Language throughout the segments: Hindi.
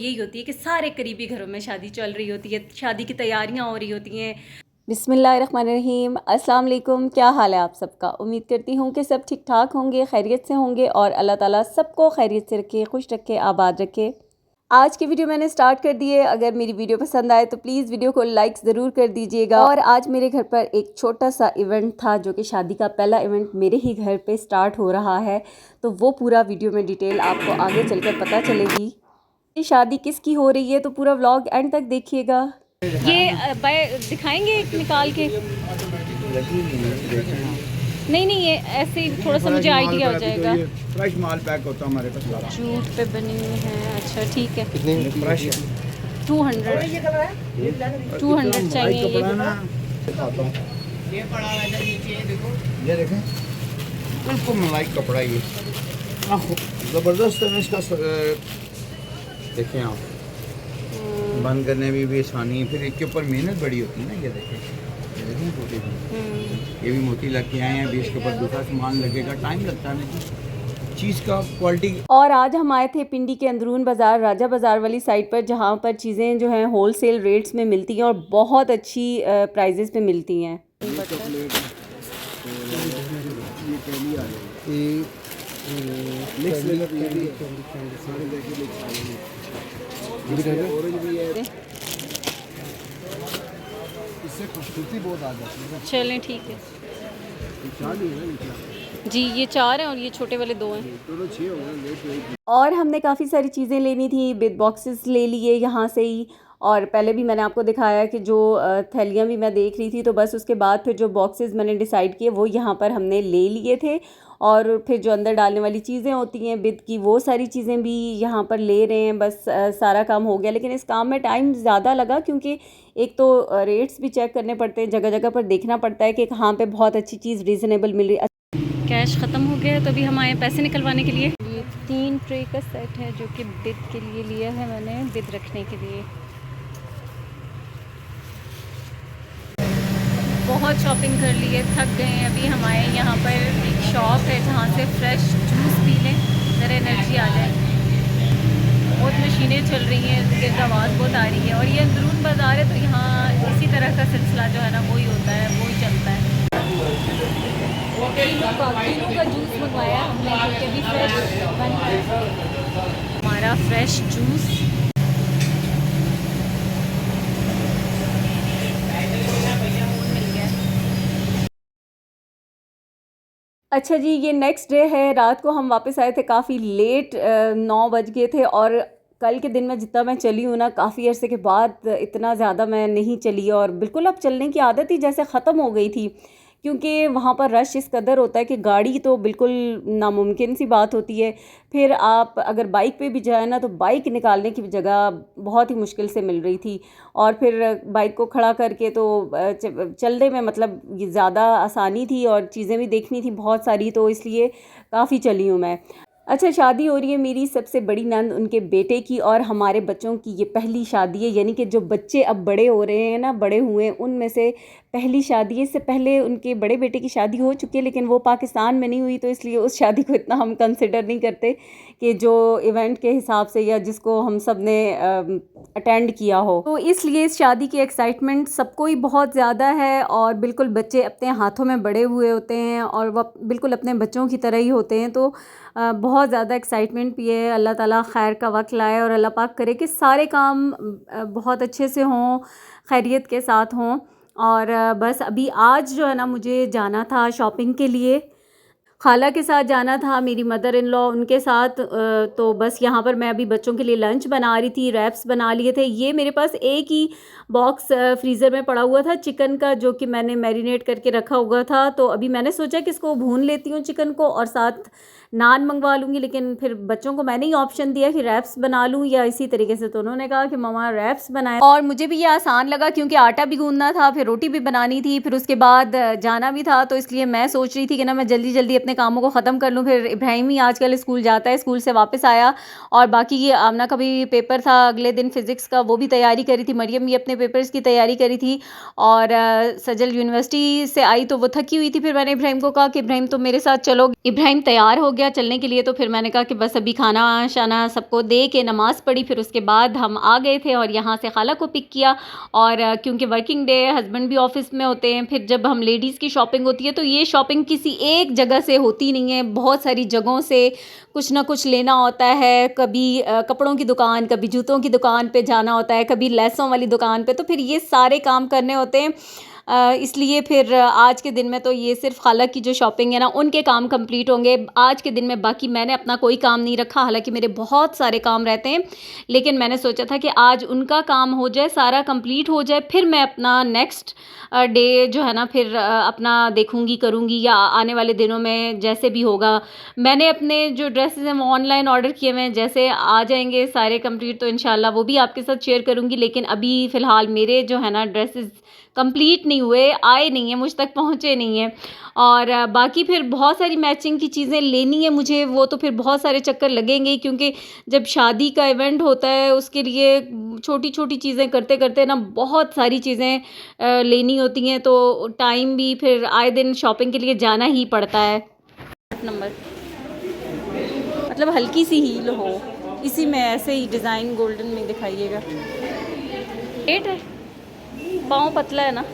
यही होती है कि सारे करीबी घरों में शादी चल रही होती है, शादी की तैयारियां हो रही होती हैं। बिस्मिल्लाहिर्रहमानिर्रहीम, अस्सलाम वालेकुम। क्या हाल है आप सबका? उम्मीद करती हूँ कि सब ठीक ठाक होंगे, खैरियत से होंगे और अल्लाह ताला सबको खैरियत से रखे, खुश रखे, आबाद रखे। आज की वीडियो मैंने स्टार्ट कर दी है। अगर मेरी वीडियो पसंद आए तो प्लीज़ वीडियो को लाइक ज़रूर कर दीजिएगा। और आज मेरे घर पर एक छोटा सा इवेंट था, जो कि शादी का पहला इवेंट मेरे ही घर पे स्टार्ट हो रहा है, तो वो पूरा वीडियो में डिटेल आपको आगे चलकर पता चलेगी। ये शादी किसकी हो रही है, तो पूरा व्लॉग एंड तक देखिएगा। ये दिखाएंगे एक निकाल के? नहीं नहीं, ये ऐसे ही थोड़ा सा मुझे आइडिया हो जाएगा। फ्रेश माल पैक होता है हमारे पास सारा। जूट पे बनी हुई है। अच्छा ठीक है। कितने फ्रेश है? 200 चाहिए ये। ये पड़ा है इधर नीचे, देखो ये देखें, बिल्कुल मलाई कपड़ा ये ज़बरदस्त है इसका। देखें आप, बंद करने में भी आसानी है, फिर इसके ऊपर मेहनत बड़ी होती है ना। ये देखें, ये देखें मोती, ये भी मोती लग के आए हैं। अभी इसके ऊपर दूसरा सामान लगेगा, टाइम लगता है ना चीज़ का, क्वालिटी। और आज हम आए थे पिंडी के अंदरून बाज़ार, राजा बाज़ार वाली साइड पर, जहाँ पर चीज़ें जो हैं होल सेल रेट्स में मिलती हैं और बहुत अच्छी प्राइजेस पे मिलती हैं। इससे खूबसूरती बहुत आ जाती है। चलें ठीक है जी। ये 4 हैं और ये छोटे वाले 2 हैं। दोनों 6 हो गए। और हमने काफ़ी सारी चीज़ें लेनी थी, बिग बॉक्सेस ले लिए यहाँ से ही। और पहले भी मैंने आपको दिखाया कि जो थैलियाँ भी मैं देख रही थी, तो बस उसके बाद फिर जो बॉक्सेस मैंने डिसाइड किए वो यहाँ पर हमने ले लिए थे। और फिर जो अंदर डालने वाली चीज़ें होती हैं बिद की, वो सारी चीज़ें भी यहाँ पर ले रहे हैं। बस सारा काम हो गया, लेकिन इस काम में टाइम ज़्यादा लगा, क्योंकि एक तो रेट्स भी चेक करने पड़ते हैं, जगह जगह पर देखना पड़ता है कि कहाँ पे बहुत अच्छी चीज़ रीज़नेबल मिल रही है। कैश ख़त्म हो गया है, तो अभी हम आए पैसे निकलवाने के लिए। ये 3 ट्रे का सेट है, जो कि बिद के लिए लिया है मैंने, बिद रखने के लिए। बहुत शॉपिंग कर ली है, थक गए हैं। अभी हम आए यहाँ पर एक शॉप है जहाँ से फ्रेश जूस पी लें, ज़रा एनर्जी आ जाए। बहुत मशीनें चल रही हैं, गिरद आवाज़ बहुत आ रही है। और ये अंदरून बाज़ार है, तो यहाँ इसी तरह का सिलसिला जो है ना वही होता है, वही चलता है। तीनों का जूस मंगवाया हमने, जो कि अभी फ्रेश बन गया हमारा फ्रेश जूस। अच्छा जी, ये नेक्स्ट डे है। रात को हम वापस आए थे काफ़ी लेट, 9 बज गए थे। और कल के दिन में जितना मैं चली हूँ ना, काफ़ी अरसे के बाद इतना ज़्यादा मैं नहीं चली। और बिल्कुल अब चलने की आदत ही जैसे ख़त्म हो गई थी, क्योंकि वहाँ पर रश इस कदर होता है कि गाड़ी तो बिल्कुल नामुमकिन सी बात होती है। फिर आप अगर बाइक पे भी जाए ना, तो बाइक निकालने की जगह बहुत ही मुश्किल से मिल रही थी। और फिर बाइक को खड़ा करके तो चलने में मतलब ये ज़्यादा आसानी थी, और चीज़ें भी देखनी थी बहुत सारी, तो इसलिए काफ़ी चली हूँ मैं। अच्छा, शादी हो रही है मेरी सबसे बड़ी नंद, उनके बेटे की, और हमारे बच्चों की ये पहली शादी है। यानी कि जो बच्चे अब बड़े हो रहे हैं ना, बड़े हुए हैं, उनमें से पहली शादी है। इससे पहले उनके बड़े बेटे की शादी हो चुकी है, लेकिन वो पाकिस्तान में नहीं हुई, तो इसलिए उस शादी को इतना हम कंसिडर नहीं करते कि जो इवेंट के हिसाब से या जिसको हम सब ने अटेंड किया हो। तो इसलिए इस शादी की एक्साइटमेंट सबको ही बहुत ज़्यादा है। और बिल्कुल बच्चे अपने हाथों में बड़े हुए होते हैं, और वह बिल्कुल अपने बच्चों की तरह ही होते हैं। तो बहुत ज़्यादा एक्साइटमेंट भी है। अल्लाह ताला खैर का वक्त लाए, और अल्लाह पाक करे कि सारे काम बहुत अच्छे से हों, खैरियत के साथ हों। और बस अभी आज जो है ना, मुझे जाना था शॉपिंग के लिए, खाला के साथ जाना था, मेरी मदर इन लॉ उनके साथ। तो बस यहाँ पर मैं अभी बच्चों के लिए लंच बना रही थी, रैप्स बना लिए थे। ये मेरे पास एक ही बॉक्स फ्रीज़र में पड़ा हुआ था चिकन का, जो कि मैंने मैरिनेट करके रखा हुआ था। तो अभी मैंने सोचा कि इसको भून लेती हूँ चिकन को, और साथ नान मंगवा लूँगी। लेकिन फिर बच्चों को मैंने ही ऑप्शन दिया कि रैप्स बना लूँ या इसी तरीके से, तो उन्होंने कहा कि मम्मा रैप्स बनाए। और मुझे भी ये आसान लगा, क्योंकि आटा भी गूंदना था, फिर रोटी भी बनानी थी, फिर उसके बाद जाना भी था। तो इसलिए मैं सोच रही थी कि ना मैं जल्दी जल्दी अपने कामों को ख़त्म कर लूँ। फिर इब्राहिम ही आजकल स्कूल जाता है, स्कूल से वापस आया, और बाकी ये आमना का भी पेपर था अगले दिन फ़िज़िक्स का, वो भी तैयारी करी थी। मरियम भी अपने पेपर्स की तैयारी करी थी। और सजल यूनिवर्सिटी से आई तो वो थकी हुई थी। फिर मैंने इब्राहिम को कहा कि इब्राहिम तुम मेरे साथ चलो। इब्राहिम तैयार हो गया चलने के लिए, तो फिर मैंने कहा कि बस अभी खाना शाना सबको दे के नमाज़ पढ़ी, फिर उसके बाद हम आ गए थे और यहाँ से खाला को पिक किया। और क्योंकि वर्किंग डे है, हस्बैंड भी ऑफिस में होते हैं, फिर जब हम लेडीज़ की शॉपिंग होती है तो ये शॉपिंग किसी एक जगह से होती नहीं है, बहुत सारी जगहों से कुछ ना कुछ लेना होता है। कभी कपड़ों की दुकान, कभी जूतों की दुकान पे जाना होता है, कभी लेसों वाली दुकान पे, तो फिर ये सारे काम करने होते हैं। इसलिए फिर आज के दिन में तो ये सिर्फ खाला की जो शॉपिंग है ना उनके काम कंप्लीट होंगे आज के दिन में। बाकी मैंने अपना कोई काम नहीं रखा, हालांकि मेरे बहुत सारे काम रहते हैं, लेकिन मैंने सोचा था कि आज उनका काम हो जाए, सारा कंप्लीट हो जाए, फिर मैं अपना नेक्स्ट डे जो है ना फिर अपना देखूंगी करूंगी, या आने वाले दिनों में जैसे भी होगा। मैंने अपने जो ड्रेसेस हैं वो ऑनलाइन ऑर्डर किए हुए हैं, जैसे आ जाएंगे सारे कंप्लीट तो इंशाल्लाह वो भी आपके साथ शेयर करूंगी। लेकिन अभी फ़िलहाल मेरे जो है ना ड्रेसेस कंप्लीट नहीं हुए, आए नहीं हैं, मुझ तक पहुँचे नहीं हैं। और बाकी फिर बहुत सारी मैचिंग की चीज़ें लेनी है मुझे, वो तो फिर बहुत सारे चक्कर लगेंगे, क्योंकि जब शादी का इवेंट होता है उसके लिए छोटी छोटी चीज़ें करते करते ना बहुत सारी चीज़ें लेनी होती हैं, तो टाइम भी फिर आए दिन शॉपिंग के लिए जाना ही पड़ता है। नंबर मतलब हल्की सी हील हो, इसी में ऐसे ही डिज़ाइन गोल्डन में दिखाइएगा। 8 है, पाँव पतला है ना।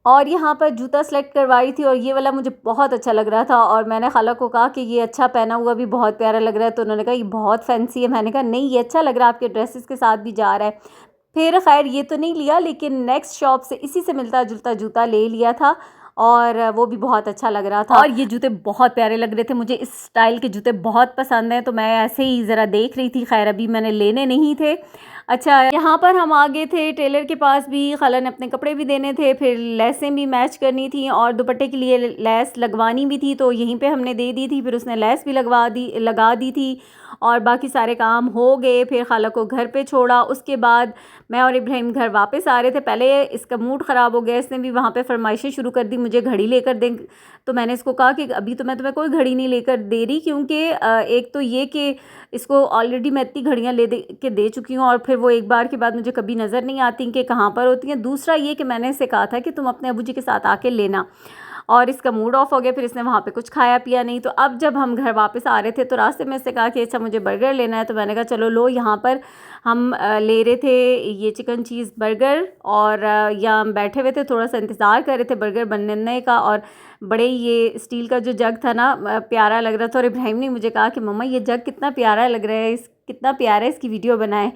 और यहाँ पर जूता सेलेक्ट करवाई थी और ये वाला मुझे बहुत अच्छा लग रहा था, और मैंने खाला को कहा कि ये अच्छा पहना हुआ भी बहुत प्यारा लग रहा है, तो उन्होंने कहा ये बहुत फैंसी है। मैंने कहा नहीं ये अच्छा लग रहा है, आपके ड्रेसेस के साथ भी जा रहा है। फिर खैर ये तो नहीं लिया, लेकिन नेक्स्ट शॉप से इसी से मिलता जुलता जूता ले लिया था, और वो भी बहुत अच्छा लग रहा था। और ये जूते बहुत प्यारे लग रहे थे, मुझे इस स्टाइल के जूते बहुत पसंद हैं, तो मैं ऐसे ही ज़रा देख रही थी। खैर अभी मैंने लेने नहीं थे। अच्छा, यहाँ पर हम आ गए थे टेलर के पास भी, खाला ने अपने कपड़े भी देने थे, फिर लेसें भी मैच करनी थी और दुपट्टे के लिए लेस लगवानी भी थी, तो यहीं पे हमने दे दी थी। फिर उसने लेस भी लगा दी थी और बाकी सारे काम हो गए। फिर खाला को घर पे छोड़ा, उसके बाद मैं और इब्राहिम घर वापस आ रहे थे। पहले इसका मूड ख़राब हो गया, इसने भी वहाँ पे फरमाइशें शुरू कर दी मुझे घड़ी लेकर दें। तो मैंने इसको कहा कि अभी तो मैं तुम्हें कोई घड़ी नहीं लेकर दे रही, क्योंकि एक तो ये कि इसको ऑलरेडी मैं इतनी घड़ियाँ दे चुकी हूँ, और फिर वो एक बार के बाद मुझे कभी नज़र नहीं आती कि कहाँ पर होती हैं। दूसरा ये कि मैंने इसे कहा था कि तुम अपने अबू जी के साथ आके लेना, और इसका मूड ऑफ हो गया। फिर इसने वहाँ पे कुछ खाया पिया नहीं। तो अब जब हम घर वापस आ रहे थे तो रास्ते में इससे कहा कि अच्छा मुझे बर्गर लेना है, तो मैंने कहा चलो लो। यहाँ पर हम ले रहे थे ये चिकन चीज़ बर्गर, और या हम बैठे हुए थे, थोड़ा सा इंतज़ार कर रहे थे बर्गर बनने का, और बड़े ये स्टील का जो जग था ना प्यारा लग रहा था। और इब्राहिम ने मुझे कहा कि मम्मा ये जग कितना प्यारा लग रहा है, कितना प्यारा है, इसकी वीडियो बनाए।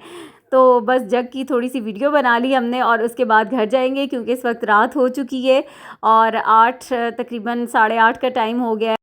तो बस जग की थोड़ी सी वीडियो बना ली हमने, और उसके बाद घर जाएंगे क्योंकि इस वक्त रात हो चुकी है और 8 तकरीबन 8:30 का टाइम हो गया है।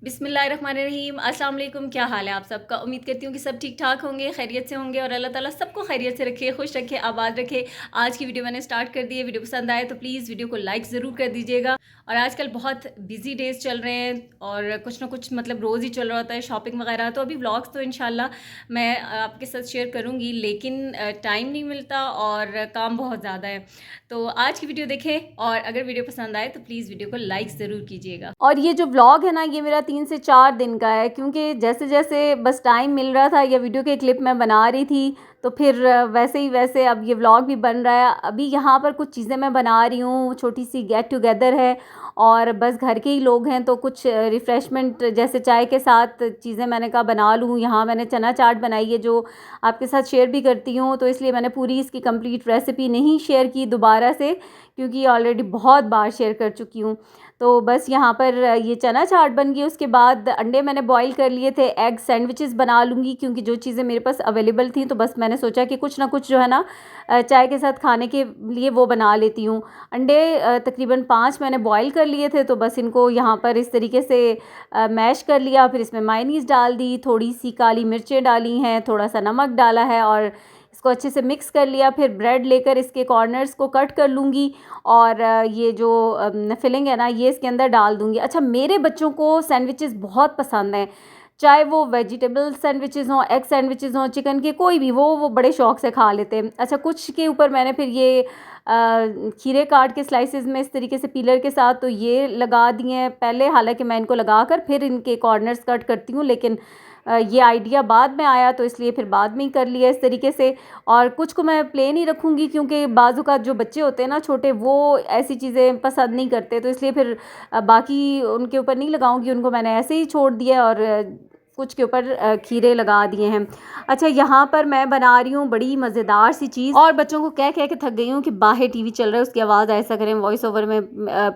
बिस्मिल्लाहिर्रहमानिर्रहीम, अस्सलाम वालेकुम। क्या हाल है आप सबका? उम्मीद करती हूँ कि सब ठीक ठाक होंगे, खैरियत से होंगे, और अल्लाह ताला सबको खैरियत से रखे, खुश रखे, आबाद रखे। आज की वीडियो मैंने स्टार्ट कर दी है। वीडियो पसंद आए तो प्लीज़ वीडियो को लाइक ज़रूर कर दीजिएगा। और आजकल बहुत बिजी डेज़ चल रहे हैं और कुछ ना कुछ मतलब रोज़ ही चल रहा होता है शॉपिंग वगैरह, तो अभी व्लॉग्स तो इंशाल्लाह मैं आपके साथ शेयर करूँगी, लेकिन टाइम नहीं मिलता और काम बहुत ज़्यादा है। तो आज की वीडियो देखें, और अगर वीडियो पसंद आए तो प्लीज़ वीडियो को लाइक ज़रूर कीजिएगा। और ये जो व्लॉग है ना ये मेरा 3 से 4 दिन का है, क्योंकि जैसे जैसे बस टाइम मिल रहा था या वीडियो के क्लिप मैं बना रही थी, तो फिर वैसे ही वैसे अब ये व्लॉग भी बन रहा है। अभी यहाँ पर कुछ चीज़ें मैं बना रही हूँ, छोटी सी गेट टुगेदर है, और बस घर के ही लोग हैं, तो कुछ रिफ़्रेशमेंट जैसे चाय के साथ चीज़ें मैंने कहा बना लूँ। यहाँ मैंने चना चाट बनाई है जो आपके साथ शेयर भी करती हूँ, तो इसलिए मैंने पूरी इसकी कंप्लीट रेसिपी नहीं शेयर की दोबारा से, क्योंकि ऑलरेडी बहुत बार शेयर कर चुकी हूँ। तो बस यहाँ पर ये चना चाट बन गई। उसके बाद अंडे मैंने बॉईल कर लिए थे, एग सैंडविचेस बना लूँगी, क्योंकि जो चीज़ें मेरे पास अवेलेबल थी, तो बस मैंने सोचा कि कुछ ना कुछ जो है ना चाय के साथ खाने के लिए वो बना लेती हूँ। अंडे तकरीबन 5 मैंने बॉईल कर लिए थे, तो बस इनको यहाँ पर इस तरीके से मैश कर लिया। फिर इसमें मायोनीज़ डाल दी, थोड़ी सी काली मिर्चें डाली हैं, थोड़ा सा नमक डाला है, और इसको अच्छे से मिक्स कर लिया। फिर ब्रेड लेकर इसके कॉर्नर्स को कट कर लूँगी, और ये जो फिलिंग है ना ये इसके अंदर डाल दूँगी। अच्छा, मेरे बच्चों को सैंडविचेस बहुत पसंद हैं, चाहे वो वेजिटेबल सैंडविचेस हों, एग सैंडविचेस हों, चिकन के, कोई भी, वो बड़े शौक़ से खा लेते हैं। अच्छा, कुछ के ऊपर मैंने फिर ये खीरे काट के स्लाइसेस में इस तरीके से पीलर के साथ तो ये लगा दिए हैं पहले, हालांकि मैं इनको लगा कर फिर इनके कॉर्नर्स कट करती हूँ, लेकिन ये आइडिया बाद में आया तो इसलिए फिर बाद में ही कर लिया इस तरीके से। और कुछ को मैं प्लेन ही रखूँगी क्योंकि बाज़ू का जो बच्चे होते हैं ना छोटे, वो ऐसी चीज़ें पसंद नहीं करते, तो इसलिए फिर बाकी उनके ऊपर नहीं लगाऊंगी, उनको मैंने ऐसे ही छोड़ दिया और कुछ के ऊपर खीरे लगा दिए हैं। अच्छा, यहाँ पर मैं बना रही हूँ बड़ी मज़ेदार सी चीज़, और बच्चों को कह कह के थक गई हूँ कि बाहर टीवी चल रहा है उसकी आवाज़ ऐसा करें, वॉइस ओवर में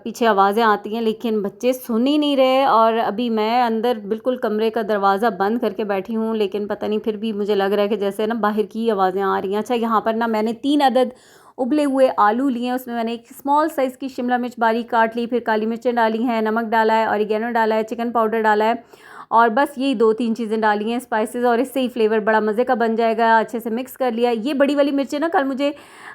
पीछे आवाज़ें आती हैं, लेकिन बच्चे सुन ही नहीं रहे। और अभी मैं अंदर बिल्कुल कमरे का दरवाज़ा बंद करके बैठी हूँ, लेकिन पता नहीं फिर भी मुझे लग रहा है कि जैसे ना बाहर की आवाज़ें आ रही हैं। अच्छा, यहाँ पर ना मैंने 3 अदद उबले हुए आलू लिए हैं, उसमें मैंने एक स्मॉल साइज़ की शिमला मिर्च बारीक काट ली, फिर काली मिर्चें डाली हैं, नमक डाला है, ऑरिगेनो डाला है, चिकन पाउडर डाला है, और बस यही 2-3 चीज़ें डाली हैं स्पाइसेस, और इससे ही फ्लेवर बड़ा मज़े का बन जाएगा। अच्छे से मिक्स कर लिया। ये बड़ी वाली मिर्चें ना कल मुझे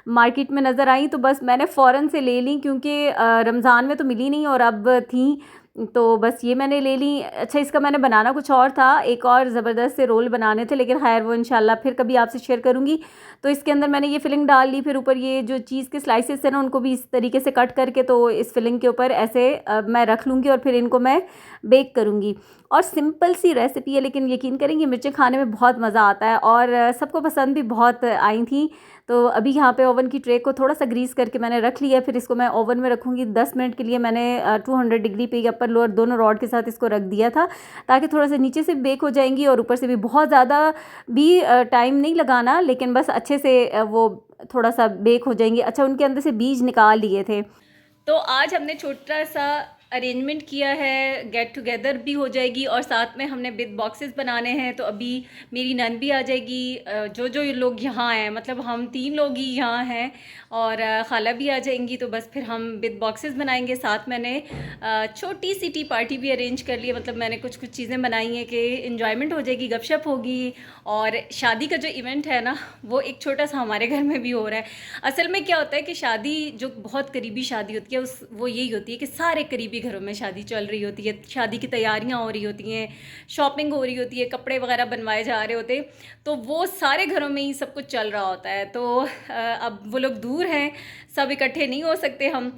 मार्केट में नज़र आई तो बस मैंने फ़ौरन से ले ली, क्योंकि रमज़ान में तो मिली नहीं और अब थी तो बस ये मैंने ले ली। अच्छा, इसका मैंने बनाना कुछ और था, एक और ज़बरदस्त से रोल बनाने थे, लेकिन खैर वो इंशाल्लाह फिर कभी आपसे शेयर करूँगी। तो इसके अंदर मैंने ये फिलिंग डाल ली, फिर ऊपर ये जो चीज़ के स्लाइसेस थे ना उनको भी इस तरीके से कट करके तो इस फिलिंग के ऊपर ऐसे मैं रख लूँगी और फिर इनको मैं बेक करूँगी। और सिंपल सी रेसिपी है, लेकिन यकीन करेंगे मिर्चें खाने में बहुत मज़ा आता है और सबको पसंद भी बहुत आई थी। तो अभी यहाँ पे ओवन की ट्रे को थोड़ा सा ग्रीस करके मैंने रख लिया, फिर इसको मैं ओवन में रखूँगी 10 मिनट के लिए। मैंने 200 डिग्री पे अपर लोअर दोनों रॉड के साथ इसको रख दिया था, ताकि थोड़ा सा नीचे से बेक हो जाएंगी और ऊपर से भी। बहुत ज़्यादा भी टाइम नहीं लगाना, लेकिन बस अच्छे से वो थोड़ा सा बेक हो जाएंगी। अच्छा, उनके अंदर से बीज निकाल लिए थे। तो आज हमने छोटा सा अरेंजमेंट किया है, गेट टुगेदर भी हो जाएगी और साथ में हमने बिद बॉक्सेस बनाने हैं। तो अभी मेरी नन भी आ जाएगी, जो जो लोग यहाँ हैं, मतलब हम 3 लोग ही यहाँ हैं, और खाला भी आ जाएंगी। तो बस फिर हम बिद बॉक्सेस बनाएंगे। साथ मैंने छोटी सी टी पार्टी भी अरेंज कर ली है, मतलब मैंने कुछ चीज़ें बनाई हैं कि इन्जॉयमेंट हो जाएगी, गपशप होगी। और शादी का जो इवेंट है ना, वो एक छोटा सा हमारे घर में भी हो रहा है। असल में क्या होता है कि शादी जो बहुत करीबी शादी होती है वो यही होती है कि सारे करीबी घरों में शादी चल रही होती है, शादी की तैयारियां हो रही होती हैं, शॉपिंग हो रही होती है, कपड़े वगैरह बनवाए जा रहे होते हैं, तो वो सारे घरों में ही सब कुछ चल रहा होता है। तो अब वो लोग दूर हैं, सब इकट्ठे नहीं हो सकते हम,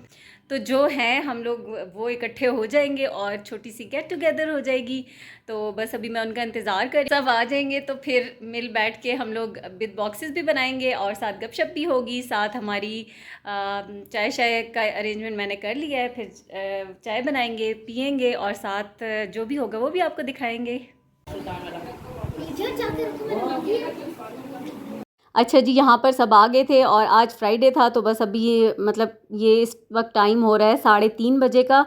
तो जो हैं हम लोग वो इकट्ठे हो जाएंगे और छोटी सी गेट टुगेदर हो जाएगी। तो बस अभी मैं उनका इंतज़ार कर, सब आ जाएंगे तो फिर मिल बैठ के हम लोग बिद बॉक्सेस भी बनाएंगे और साथ गपशप भी होगी। साथ हमारी चाय शाय का अरेंजमेंट मैंने कर लिया है, फिर चाय बनाएंगे, पियेंगे और साथ जो भी होगा वो भी आपको दिखाएंगे। अच्छा जी, यहाँ पर सब आ गए थे और आज फ्राइडे था, तो बस अभी ये मतलब ये इस वक्त टाइम हो रहा है 3:30 बजे का।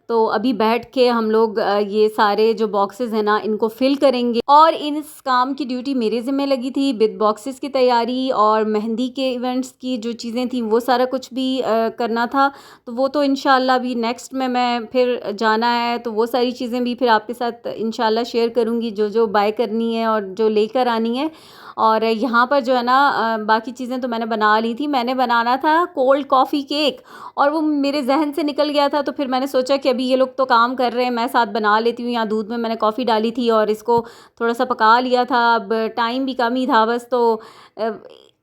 तो अभी बैठ के हम लोग ये सारे जो बॉक्सेस हैं ना इनको फिल करेंगे, और इस काम की ड्यूटी मेरे ज़िम्मे लगी थी। बिद बॉक्सेस की तैयारी और मेहंदी के इवेंट्स की जो चीज़ें थी वो सारा कुछ भी करना था। तो वो तो इंशाल्लाह अभी नेक्स्ट में मैं फिर जाना है, तो वो सारी चीज़ें भी फिर आपके साथ इंशाल्लाह शेयर करूँगी, जो जो बाय करनी है और जो लेकर आनी है। और यहाँ पर जो है ना बाकी चीज़ें तो मैंने बना ली थी। मैंने बनाना था कोल्ड कॉफ़ी केक, और वो मेरे जहन से निकल गया था। तो फिर मैंने सोचा कि अभी ये लोग तो काम कर रहे हैं, मैं साथ बना लेती हूँ। यहाँ दूध में मैंने कॉफ़ी डाली थी और इसको थोड़ा सा पका लिया था। अब टाइम भी कम ही था बस, तो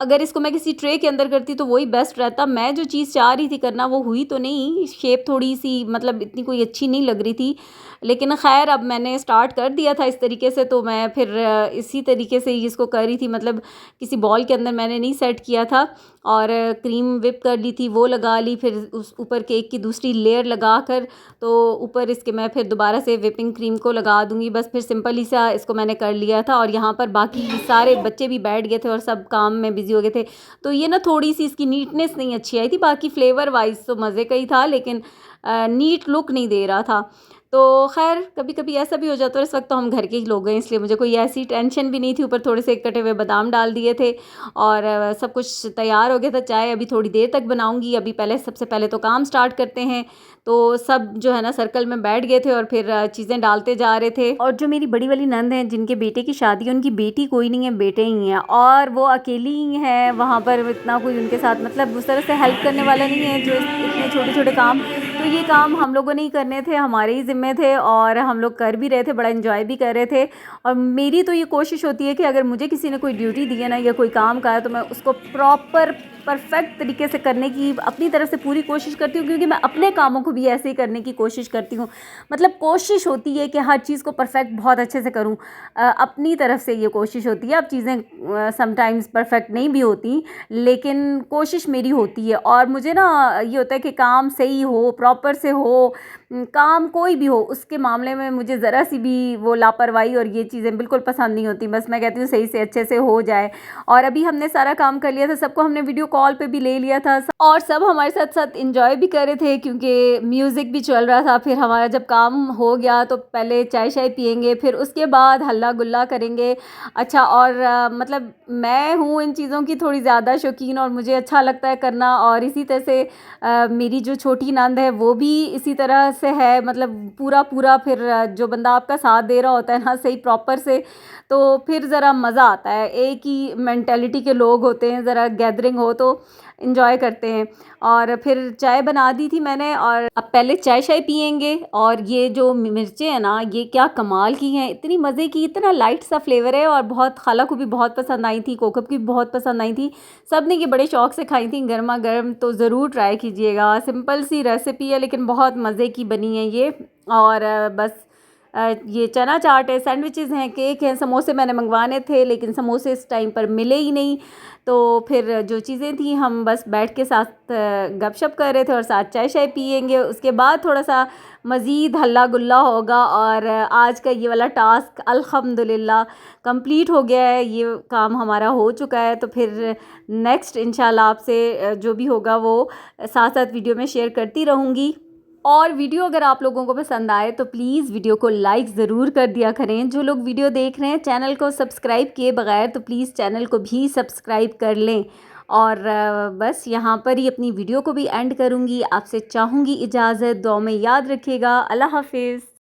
अगर इसको मैं किसी ट्रे के अंदर करती तो वही बेस्ट रहता। मैं जो चीज़ चाह रही थी करना वो हुई तो नहीं, शेप थोड़ी सी मतलब इतनी कोई अच्छी नहीं लग रही थी, लेकिन ख़ैर अब मैंने स्टार्ट कर दिया था इस तरीके से, तो मैं फिर इसी तरीके से ही इसको कर रही थी। मतलब किसी बॉल के अंदर मैंने नहीं सेट किया था, और क्रीम विप कर ली थी, वो लगा ली, फिर उस ऊपर केक की दूसरी लेयर लगा कर तो ऊपर इसके मैं फिर दोबारा से विपिंग क्रीम को लगा दूँगी। बस फिर सिंपल ही सा इसको मैंने कर लिया था। और यहाँ पर बाकी सारे बच्चे भी बैठ गए थे और सब काम में बिज़ी हो गए थे, तो ये ना थोड़ी सी इसकी नीटनेस नहीं अच्छी आई थी। बाकी फ्लेवर वाइज तो मज़े का ही था, लेकिन नीट लुक नहीं दे रहा था। तो खैर कभी कभी ऐसा भी हो जाता है। इस वक्त तो हम घर के ही लोग हैं, इसलिए मुझे कोई ऐसी टेंशन भी नहीं थी। ऊपर थोड़े से कटे हुए बादाम डाल दिए थे और सब कुछ तैयार हो गया था। चाय अभी थोड़ी देर तक बनाऊंगी। अभी सबसे पहले तो काम स्टार्ट करते हैं। तो सब जो है ना सर्कल में बैठ गए थे और फिर चीज़ें डालते जा रहे थे। और जो मेरी बड़ी वाली नंद हैं जिनके बेटे की शादी है, उनकी बेटी कोई नहीं है, बेटे ही हैं, और वो अकेली ही हैं वहाँ पर। इतना कोई उनके साथ मतलब उस तरह से हेल्प करने वाला नहीं है जो इतने छोटे छोटे काम। तो ये काम हम लोगों ने ही करने थे, हमारे ही में थे और हम लोग कर भी रहे थे, बड़ा एंजॉय भी कर रहे थे। और मेरी तो ये कोशिश होती है कि अगर मुझे किसी ने कोई ड्यूटी दी है ना या कोई काम कहा है तो मैं उसको प्रॉपर परफेक्ट तरीके से करने की अपनी तरफ से पूरी कोशिश करती हूँ, क्योंकि मैं अपने कामों को भी ऐसे ही करने की कोशिश करती हूँ। मतलब कोशिश होती है कि हर चीज़ को परफेक्ट बहुत अच्छे से करूँ, अपनी तरफ से ये कोशिश होती है। अब चीज़ें समटाइम्स परफेक्ट नहीं भी होती, लेकिन कोशिश मेरी होती है। और मुझे ना ये होता है कि काम सही हो, प्रॉपर से हो, काम कोई भी हो, उसके मामले में मुझे ज़रा सी भी वो लापरवाही और ये चीज़ें बिल्कुल पसंद नहीं होती। बस मैं कहती हूँ सही से अच्छे से हो जाए। और अभी हमने सारा काम कर लिया था, सबको हमने वीडियो कॉल पे भी ले लिया था और सब हमारे साथ साथ इंजॉय भी कर रहे थे, क्योंकि म्यूज़िक भी चल रहा था। फिर हमारा जब काम हो गया तो पहले चाय शाय पियेंगे, फिर उसके बाद हल्ला गुल्ला करेंगे। अच्छा, और मतलब मैं हूँ इन चीज़ों की थोड़ी ज़्यादा शौकीन और मुझे अच्छा लगता है करना। और इसी तरह से मेरी जो छोटी नंद है वो भी इसी तरह से है, मतलब पूरा फिर जो बंदा आपका साथ दे रहा होता है ना सही प्रॉपर से, तो फिर ज़रा मज़ा आता है। एक ही मेंटालिटी के लोग होते हैं, ज़रा गैदरिंग हो तो इन्जॉय करते हैं। और फिर चाय बना दी थी मैंने, और अब पहले चाय शाय पियेंगे। और ये जो मिर्चें हैं ना, ये क्या कमाल की हैं, इतनी मज़े की, इतना लाइट सा फ्लेवर है। और बहुत खाला को भी बहुत पसंद आई थी, कोकब की भी बहुत पसंद आई थी, सब ने ये बड़े शौक़ से खाई थी गर्मा गर्म। तो ज़रूर ट्राई कीजिएगा, सिंपल सी रेसिपी है लेकिन बहुत मज़े की बनी है ये। और बस ये चना चाट है, सैंडविचेज़ हैं, केक हैं, समोसे मैंने मंगवाने थे लेकिन समोसे इस टाइम पर मिले ही नहीं। तो फिर जो चीज़ें थी हम बस बैठ के साथ गपशप कर रहे थे और साथ चाय शाय पियेंगे। उसके बाद थोड़ा सा मज़ीद हल्ला गुल्ला होगा। और आज का ये वाला टास्क अल्हम्दुलिल्लाह कंप्लीट हो गया है, ये काम हमारा हो चुका है। तो फिर नेक्स्ट इंशाल्लाह आपसे जो भी होगा वो साथ साथ वीडियो में शेयर करती रहूँगी। और वीडियो अगर आप लोगों को पसंद आए तो प्लीज़ वीडियो को लाइक ज़रूर कर दिया करें। जो लोग वीडियो देख रहे हैं चैनल को सब्सक्राइब किए बगैर, तो प्लीज़ चैनल को भी सब्सक्राइब कर लें। और बस यहाँ पर ही अपनी वीडियो को भी एंड करूँगी। आपसे चाहूँगी इजाज़त, दुआ में याद रखिएगा। अल्लाह हाफिज़।